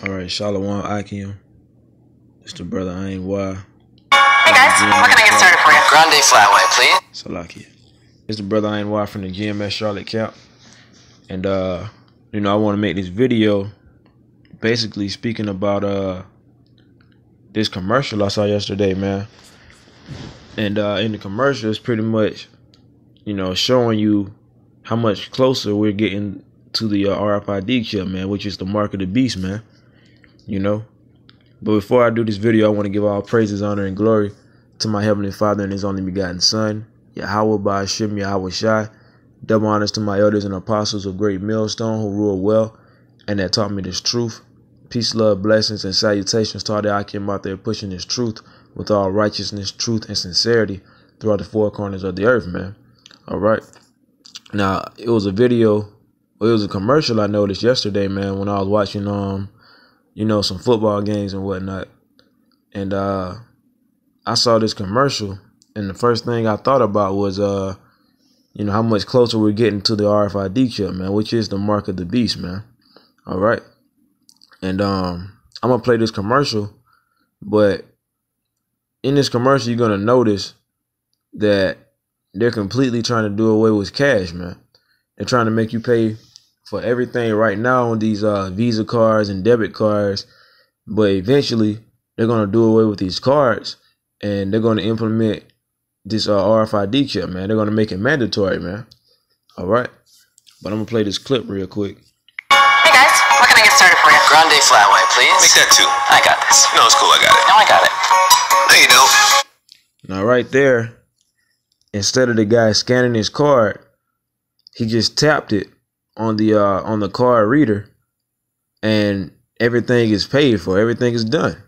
Alright, Shalawam Akim. It's the brother INWA. Hey guys, what can I get started for you? Grande flat white, please. Salaki. It's the brother INWA from the GMS Charlotte Cap. And I want to make this video basically speaking about this commercial I saw yesterday, man. And in the commercial it's pretty much, showing you how much closer we're getting to the RFID chip, man, which is the mark of the beast, man. But before I do this video, I want to give all praises, honor, and glory to my Heavenly Father and His only begotten Son, YAHAWAH, BAHASHam, YAHAWASHI. Double honors to my elders and apostles of GreatMillStone who rule well and that taught me this truth. Peace, love, blessings, and salutations to all the Akim out there pushing this truth with all righteousness, truth, and sincerity throughout the four corners of the earth, man. All right. Now, it was a commercial I noticed yesterday, man, when I was watching, some football games and whatnot. And I saw this commercial, and the first thing I thought about was, how much closer we're getting to the RFID chip, man, which is the mark of the beast, man. All right. And I'm going to play this commercial, but in this commercial, you're going to notice that they're completely trying to do away with cash, man. They're trying to make you pay for everything right now on these Visa cards and debit cards, but eventually they're going to do away with these cards and they're going to implement this RFID chip, man. They're going to make it mandatory, man. All right. But I'm going to play this clip real quick. Hey guys, what can I get started for you? Grande flat white, please. Make that two. I got this. No, it's cool. I got it. No, I got it. No, you don't. Now, right there, instead of the guy scanning his card, he just tapped it on the card reader, and everything is paid for. Everything is done,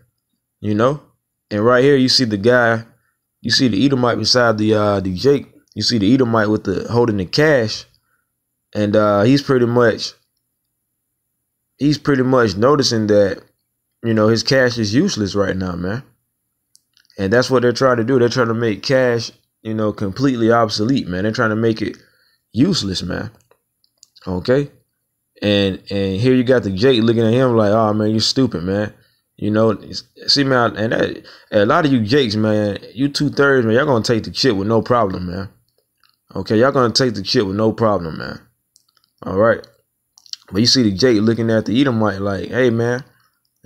And right here, you see the guy, you see the Edomite beside the Jake. You see the Edomite with the holding the cash, and he's pretty much noticing that his cash is useless right now, man. And that's what they're trying to do. They're trying to make cash, completely obsolete, man. They're trying to make it useless, man. Okay. And here you got the Jake looking at him like, oh man, you're stupid, man. See, man, and a lot of you Jakes, man, you 2/3, man, y'all gonna take the chip with no problem, man. Okay, y'all gonna take the chip with no problem, man. All right. But you see the Jake looking at the Edomite like, hey man,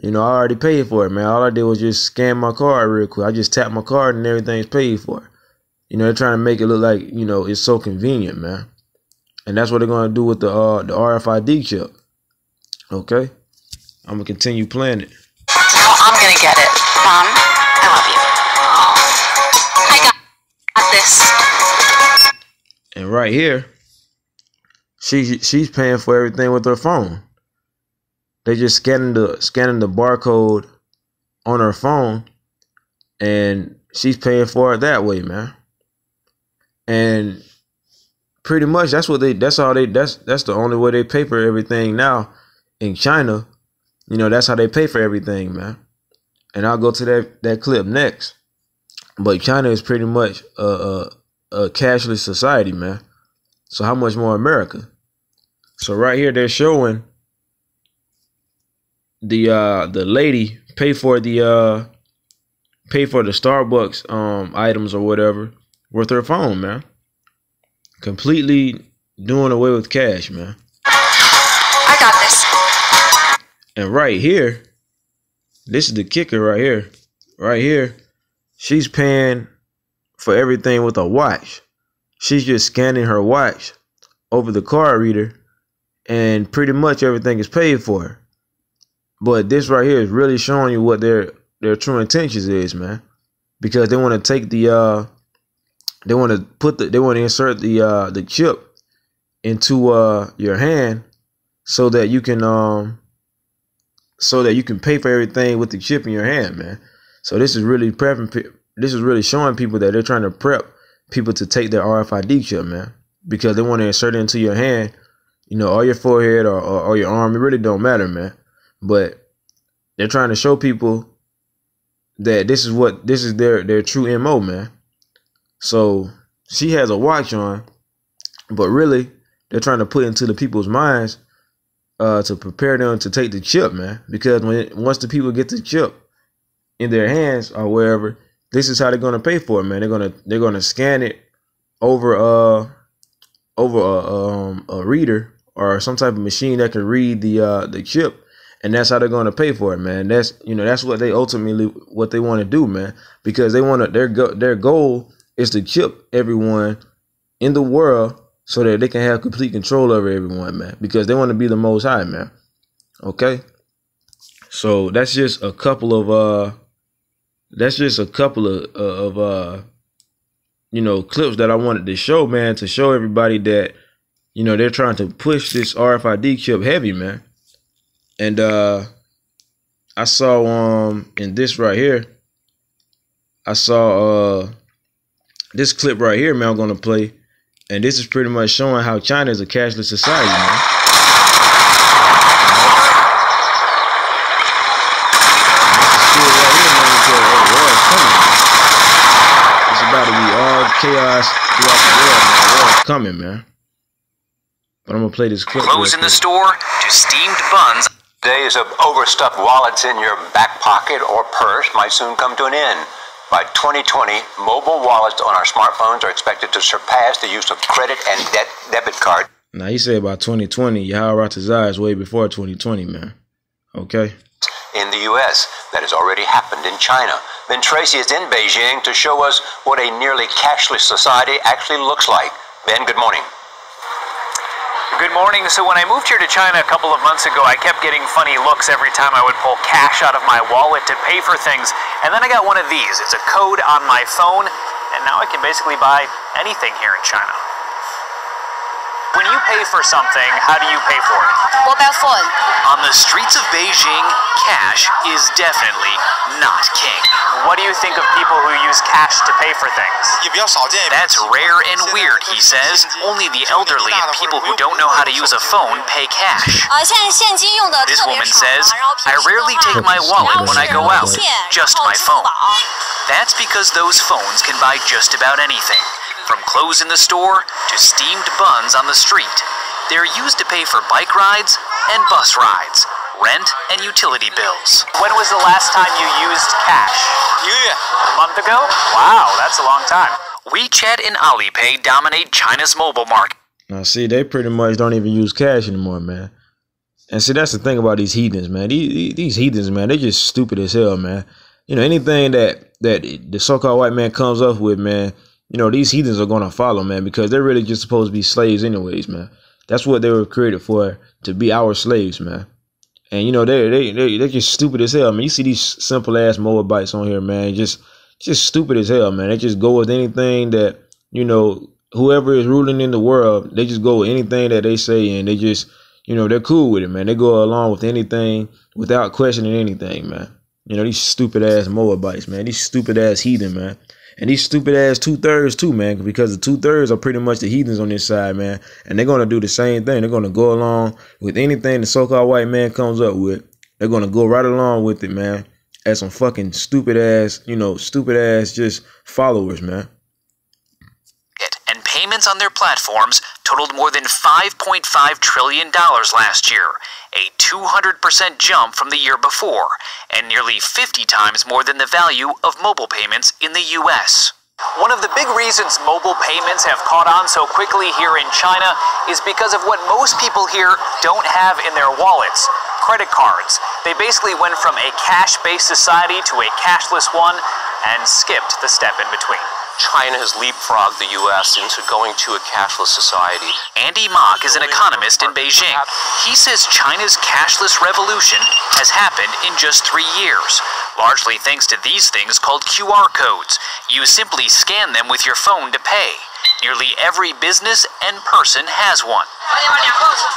I already paid for it, man. All I did was just scan my card real quick. I just tapped my card and everything's paid for. They're trying to make it look like, it's so convenient, man. And that's what they're going to do with the RFID chip. Okay? I'm going to continue playing it. No, I'm going to get it. Mom, I love you. I got this. And right here, she's paying for everything with her phone. They just scanning the barcode on her phone, and she's paying for it that way, man. And pretty much that's the only way they pay for everything now in China. That's how they pay for everything, man. And I'll go to that clip next. But China is pretty much a cashless society, man. So how much more America? So right here they're showing the lady pay for the Starbucks items or whatever with her phone, man. Completely doing away with cash, man. I got this. And right here, this is the kicker right here. Right here, she's paying for everything with a watch. She's just scanning her watch over the card reader, and pretty much everything is paid for. But this right here is really showing you what their true intentions is, man. Because they want to take they want to insert the chip into your hand so that you can pay for everything with the chip in your hand, man. So this is really showing people that they're trying to prep people to take their RFID chip, man, because they want to insert it into your hand, or your forehead or your arm. It really don't matter, man. But they're trying to show people that this is their true MO, man. So she has a watch on, but really they're trying to put into the people's minds to prepare them to take the chip, man. Because once the people get the chip in their hands or wherever, this is how they're gonna pay for it, man. They're gonna scan it over a reader or some type of machine that can read the chip, and that's how they're gonna pay for it, man. That's that's what they ultimately want to do, man. Because they want their goal is to chip everyone in the world so that they can have complete control over everyone, man. Because they want to be the Most High, man. Okay, so that's just a couple of clips that I wanted to show, man, to show everybody that they're trying to push this RFID chip heavy, man. And I saw in this right here, I saw this clip right here, man, I'm gonna play. And this is pretty much showing how China is a cashless society, man. It's about to be all chaos throughout the world, man. The world's coming, man. But I'm gonna play this clip. Clothes in the store to steamed buns. Days of overstuffed wallets in your back pocket or purse might soon come to an end. By 2020, mobile wallets on our smartphones are expected to surpass the use of credit and debit card. Now, he said by 2020, YAHAWASHI is way before 2020, man. Okay. In the U.S., that has already happened in China. Ben Tracy is in Beijing to show us what a nearly cashless society actually looks like. Ben, good morning. Good morning. So when I moved here to China a couple of months ago, I kept getting funny looks every time I would pull cash out of my wallet to pay for things. And then I got one of these. It's a code on my phone, and now I can basically buy anything here in China. When you pay for something, how do you pay for it? Mobile phone. On the streets of Beijing, cash is definitely not king. What do you think of people who use cash to pay for things? That's rare and weird, he says. Only the elderly and people who don't know how to use a phone pay cash. This woman says, I rarely take my wallet when I go out, just my phone. That's because those phones can buy just about anything. From clothes in the store to steamed buns on the street. They're used to pay for bike rides and bus rides, rent and utility bills. When was the last time you used cash? A month ago? Wow, that's a long time. WeChat and Alipay dominate China's mobile market. Now, see, they pretty much don't even use cash anymore, man. And see, that's the thing about these heathens, man. These heathens, man, they're just stupid as hell, man. Anything that the so-called white man comes up with, man, these heathens are going to follow, man, because they're really just supposed to be slaves anyways, man. That's what they were created for, to be our slaves, man. And, they're just stupid as hell, man. You see these simple-ass Moabites on here, man, just stupid as hell, man. They just go with anything that, whoever is ruling in the world, they just go with anything that they say, and they just, they're cool with it, man. They go along with anything without questioning anything, man. These stupid-ass Moabites, man. These stupid-ass heathen, man. And these stupid-ass 2/3 too, man, because the 2/3 are pretty much the heathens on this side, man. And they're going to do the same thing. They're going to go along with anything the so-called white man comes up with. They're going to go right along with it, man, as some fucking stupid-ass, stupid-ass just followers, man. And payments on their platforms totaled more than $5.5 trillion last year, a 200% jump from the year before, and nearly 50 times more than the value of mobile payments in the U.S. One of the big reasons mobile payments have caught on so quickly here in China is because of what most people here don't have in their wallets: credit cards. They basically went from a cash-based society to a cashless one and skipped the step in between. China has leapfrogged the U.S. into going to a cashless society. Andy Mock is an economist in Beijing. He says China's cashless revolution has happened in just 3 years, largely thanks to these things called QR codes. You simply scan them with your phone to pay. Nearly every business and person has one.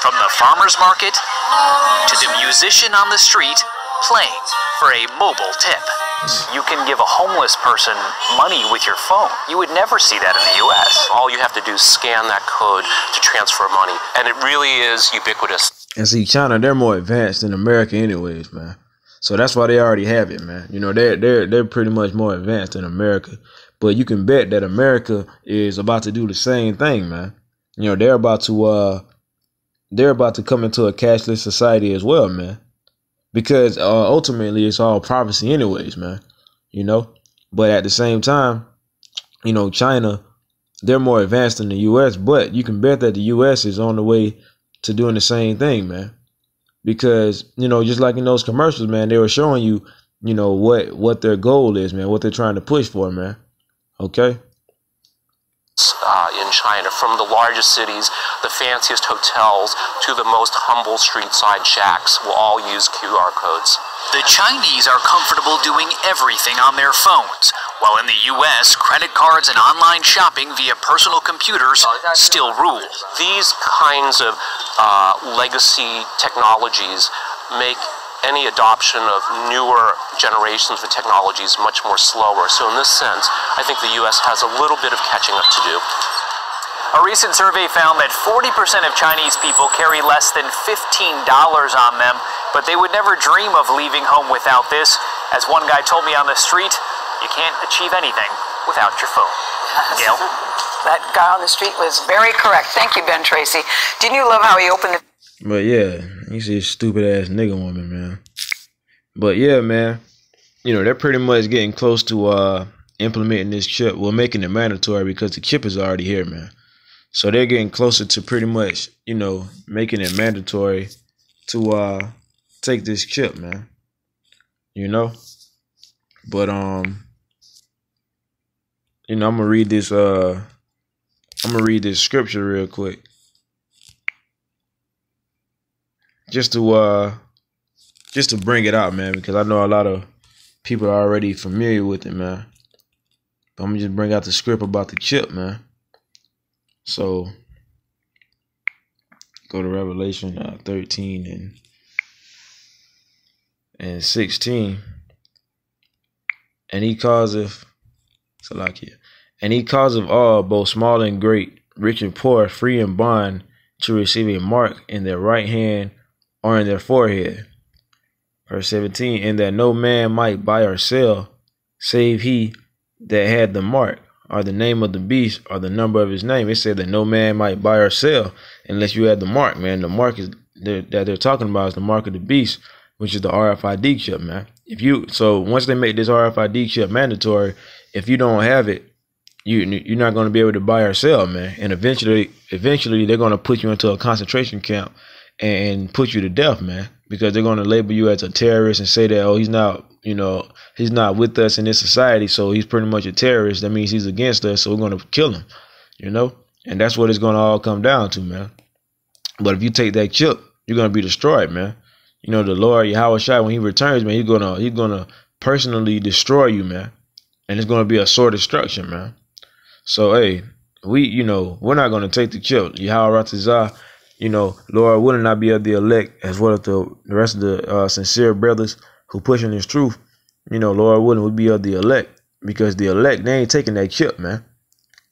From the farmer's market to the musician on the street playing for a mobile tip. You can give a homeless person money with your phone. You would never see that in the U.S. All you have to do is scan that code to transfer money, and it really is ubiquitous. And see, China, they're more advanced than America anyways, man. So that's why they already have it, man. They're pretty much more advanced than America. But you can bet that America is about to do the same thing, man. They're about to they're about to come into a cashless society as well, man. Because ultimately it's all prophecy anyways, man. You know? But at the same time, you know, China, they're more advanced than the U.S., but you can bet that the U.S. is on the way to doing the same thing, man. Because, you know, just like in those commercials, man, they were showing you, you know, what their goal is, man, what they're trying to push for, man. Okay? In China, from the largest cities, the fanciest hotels, to the most humble street side shacks will all use QR codes. The Chinese are comfortable doing everything on their phones, while in the U.S., credit cards and online shopping via personal computers still rule. These kinds of legacy technologies make any adoption of newer generations of technologies much more slower. So in this sense, I think the U.S. has a little bit of catching up to do. A recent survey found that 40% of Chinese people carry less than $15 on them, but they would never dream of leaving home without this. As one guy told me on the street, you can't achieve anything without your phone. Gail? That guy on the street was very correct. Thank you, Ben Tracy. Didn't you love how he opened the... But yeah, you see a stupid ass nigga woman, man. But yeah, man, you know, they're pretty much getting close to implementing this chip. Well, making it mandatory because the chip is already here, man. So they're getting closer to pretty much, you know, making it mandatory to take this chip, man. You know? But you know, I'm gonna read this scripture real quick. Just to bring it out, man, because I know a lot of people are already familiar with it, man. But I'm gonna just bring out the script about the chip, man. So go to Revelation 13 and 16. And he causeth all, both small and great, rich and poor, free and bond, to receive a mark in their right hand or in their forehead. Verse 17, and that no man might buy or sell, save he that had the mark, or the name of the beast, or the number of his name. It said that no man might buy or sell unless you had the mark, man. The mark is that they're talking about is the mark of the beast, which is the RFID chip, man. So once they make this RFID chip mandatory, if you don't have it, you're not going to be able to buy or sell, man. And eventually they're going to put you into a concentration camp and put you to death, man, because they're going to label you as a terrorist and say that, oh, he's not with us in this society, so he's pretty much a terrorist. That means he's against us, so we're going to kill him, you know? And that's what it's going to all come down to, man. But if you take that chip, you're going to be destroyed, man. You know, the Lord YAHAWASHI, when he returns, man, he's gonna personally destroy you, man. And it's gonna be a sore destruction, man. So hey, we're not gonna take the chip. YAHAWATAZA, Lord willing, not be of the elect, as well as the rest of the sincere brothers who pushing this truth. Lord willing, we be of the elect, because the elect, they ain't taking that chip, man.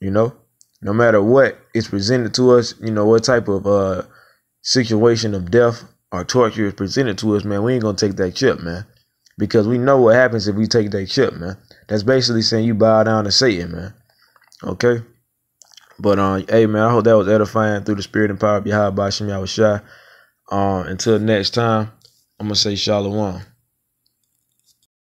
No matter what is presented to us, what type of situation of death or torture is presented to us, man, we ain't gonna take that chip, man, because we know what happens if we take that chip, man. That's basically saying you bow down to Satan, man. Okay, but hey, man, I hope that was edifying through the spirit and power of YAHAWAH, BAHASHAM, YAHAWASHI. Until next time, I'm gonna say Shalawam.